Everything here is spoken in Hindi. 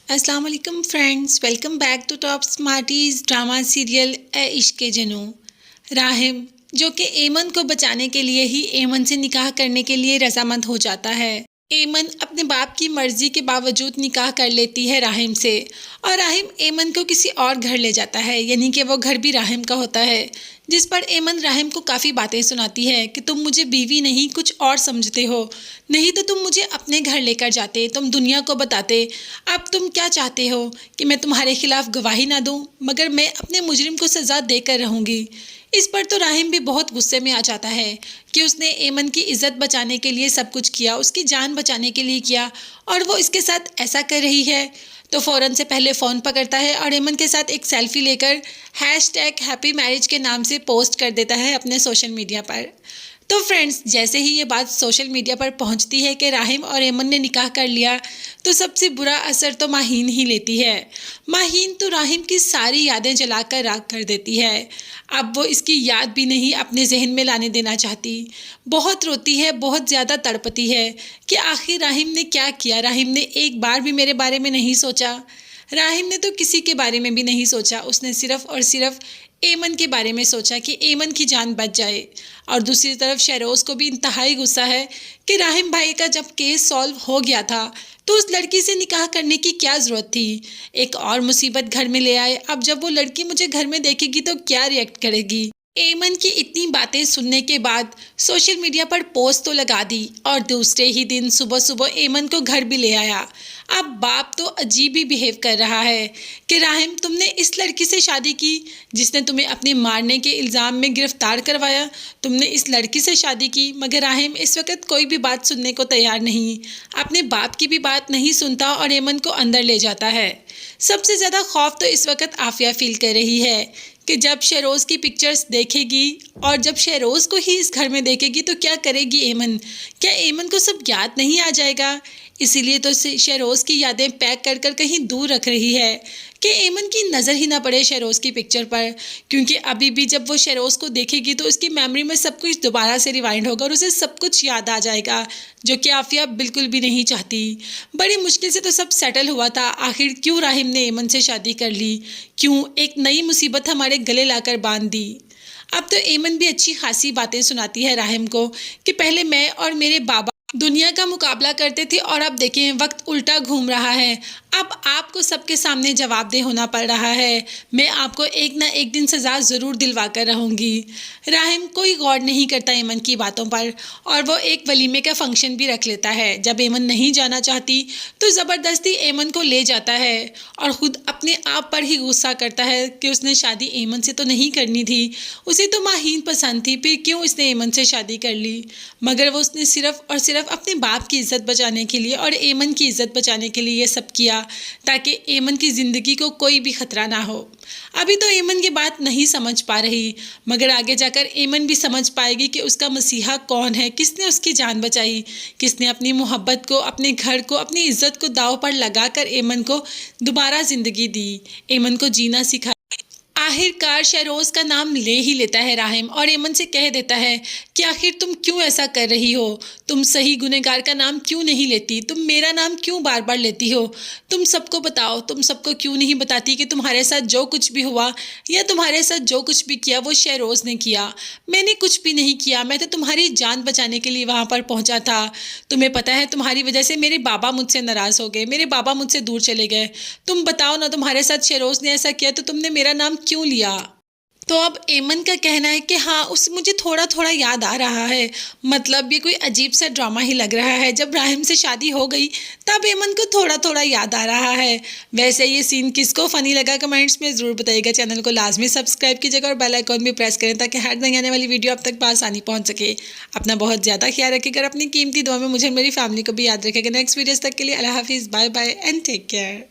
अस्सलाम वालेकुम friends, welcome back to top Smarties drama serial ए इश्क के जनू। राहिम जो कि एमन को बचाने के लिए ही एमन से निकाह करने के लिए रजामंद हो जाता है। एमन अपने बाप की मर्जी के बावजूद निकाह कर लेती है राहिम से, और राहिम एमन को किसी और घर ले जाता है, यानी कि वो घर भी राहिम का होता है। जिस पर एमन राहिम को काफ़ी बातें सुनाती है कि तुम मुझे बीवी नहीं कुछ और समझते हो, नहीं तो तुम मुझे अपने घर लेकर जाते, तुम दुनिया को बताते। अब तुम क्या चाहते हो कि मैं तुम्हारे खिलाफ गवाही ना दूं, मगर मैं अपने मुजरिम को सज़ा देकर रहूंगी। इस पर तो राहिम भी बहुत गुस्से में आ जाता है कि उसने एमन की इज्जत बचाने के लिए सब कुछ किया, उसकी जान बचाने के लिए किया, और वो इसके साथ ऐसा कर रही है। तो फ़ौरन से पहले फ़ोन पकड़ता है और एमन के साथ एक सेल्फी लेकर #हैप्पी मैरिज के नाम से पोस्ट कर देता है अपने सोशल मीडिया पर। तो फ्रेंड्स, जैसे ही ये बात सोशल मीडिया पर पहुंचती है कि राहिम और एमन ने निकाह कर लिया, तो सबसे बुरा असर तो माहीन ही लेती है। माहीन तो राहिम की सारी यादें जलाकर राख कर देती है। अब वो इसकी याद भी नहीं अपने जहन में लाने देना चाहती। बहुत रोती है, बहुत ज़्यादा तड़पती है कि आखिर राहिम ने क्या किया। राहिम ने एक बार भी मेरे बारे में नहीं सोचा। राहिम ने तो किसी के बारे में भी नहीं सोचा, उसने सिर्फ और सिर्फ एमन के बारे में सोचा कि एमन की जान बच जाए। और दूसरी तरफ शहरोज़ को भी इंतहाई गुस्सा है कि राहिम भाई का जब केस सॉल्व हो गया था तो उस लड़की से निकाह करने की क्या ज़रूरत थी। एक और मुसीबत घर में ले आए। अब जब वो लड़की मुझे घर में देखेगी तो क्या रिएक्ट करेगी। एमन की इतनी बातें सुनने के बाद सोशल मीडिया पर पोस्ट तो लगा दी, और दूसरे ही दिन सुबह सुबह एमन को घर भी ले आया। अब बाप तो अजीब ही बिहेव कर रहा है कि राहिम, तुमने इस लड़की से शादी की जिसने तुम्हें अपने मारने के इल्ज़ाम में गिरफ्तार करवाया। तुमने इस लड़की से शादी की, मगर राहिम इस वक्त कोई भी बात सुनने को तैयार नहीं, अपने बाप की भी बात नहीं सुनता और एमन को अंदर ले जाता है। सबसे ज़्यादा खौफ तो इस वक्त आफिया फील कर रही है कि जब शहरोज़ की पिक्चर्स देखेगी और जब शहरोज़ को ही इस घर में देखेगी तो क्या करेगी एमन। क्या एमन को सब याद नहीं आ जाएगा। इसीलिए तो शहरोज़ की यादें पैक कर कर कहीं दूर रख रही है कि एमन की नज़र ही ना पड़े शहरोज़ की पिक्चर पर, क्योंकि अभी भी जब वो शहरोज़ को देखेगी तो उसकी मेमोरी में सब कुछ दोबारा से रिवाइंड होगा और उसे सब कुछ याद आ जाएगा, जो कि आफिया बिल्कुल भी नहीं चाहती। बड़ी मुश्किल से तो सब सेटल हुआ था, आखिर क्यों राहिम ने एमन से शादी कर ली, क्यों एक नई मुसीबत हमारे गले लाकर बांध दी। अब तो एमन भी अच्छी खासी बातें सुनाती है राहिम को कि पहले मैं और मेरे बाबा दुनिया का मुकाबला करते थे और अब देखें वक्त उल्टा घूम रहा है। अब आपको सबके सामने जवाबदेह होना पड़ रहा है। मैं आपको एक ना एक दिन सज़ा ज़रूर दिलवा कर रहूँगी। राहिम कोई गौर नहीं करता एमन की बातों पर, और वो एक वलीमे का फंक्शन भी रख लेता है। जब एमन नहीं जाना चाहती तो ज़बरदस्ती एमन को ले जाता है और ख़ुद अपने आप पर ही गुस्सा करता है कि उसने शादी एमन से तो नहीं करनी थी, उसे तो माहीन पसंद थी, फिर क्यों इसने एमन से शादी कर ली। मगर वो उसने सिर्फ़ और सिर्फ अपने बाप की इज़्ज़त बचाने के लिए और एमन की इज़्ज़त बचाने के लिए ये सब किया, ताकि एमन की ज़िंदगी को कोई भी ख़तरा ना हो। अभी तो एमन की बात नहीं समझ पा रही, मगर आगे जाकर एमन भी समझ पाएगी कि उसका मसीहा कौन है, किसने उसकी जान बचाई, किसने अपनी मोहब्बत को, अपने घर को, अपनी इज़्ज़त को दाव पर लगाकर एमन को दोबारा ज़िंदगी दी, एमन को जीना सिखाया। आखिरकार शहरोज़ का नाम ले ही लेता है राहिम और एमन से कह देता है कि आखिर तुम क्यों ऐसा कर रही हो। तुम सही गुनहगार का नाम क्यों नहीं लेती, तुम मेरा नाम क्यों बार बार लेती हो। तुम सबको बताओ, तुम सबको क्यों नहीं बताती कि तुम्हारे साथ जो कुछ भी हुआ या तुम्हारे साथ जो कुछ भी किया वो शहरोज़ ने किया। मैंने कुछ भी नहीं किया, मैं तो तुम्हारी जान बचाने के लिए वहाँ पर पहुँचा था। तुम्हें पता है तुम्हारी वजह से मेरे बाबा मुझसे नाराज़ हो गए, मेरे बाबा मुझसे दूर चले गए। तुम बताओ ना, तुम्हारे साथ शहरोज़ ने ऐसा किया तो तुमने मेरा नाम क्यों लिया। तो अब एमन का कहना है कि हाँ, उस मुझे थोड़ा थोड़ा याद आ रहा है। मतलब ये कोई अजीब सा ड्रामा ही लग रहा है। जब राहिम से शादी हो गई तब एमन को थोड़ा थोड़ा याद आ रहा है। वैसे ये सीन किसको फ़नी लगा कमेंट्स में ज़रूर बताइएगा। चैनल को लाजमी सब्सक्राइब कीजिएगा और बेल आइकॉन भी प्रेस करें ताकि हर नई आने वाली वीडियो आप तक आसानी पहुँच सके। अपना बहुत ज़्यादा ख्याल रखिएगा, अपनी कीमती दुआ में मुझे मेरी फैमिली को भी याद रखेगा। नेक्स्ट वीडियोज़ तक के लिए अल्लाह हाफिज़, bye bye and take care.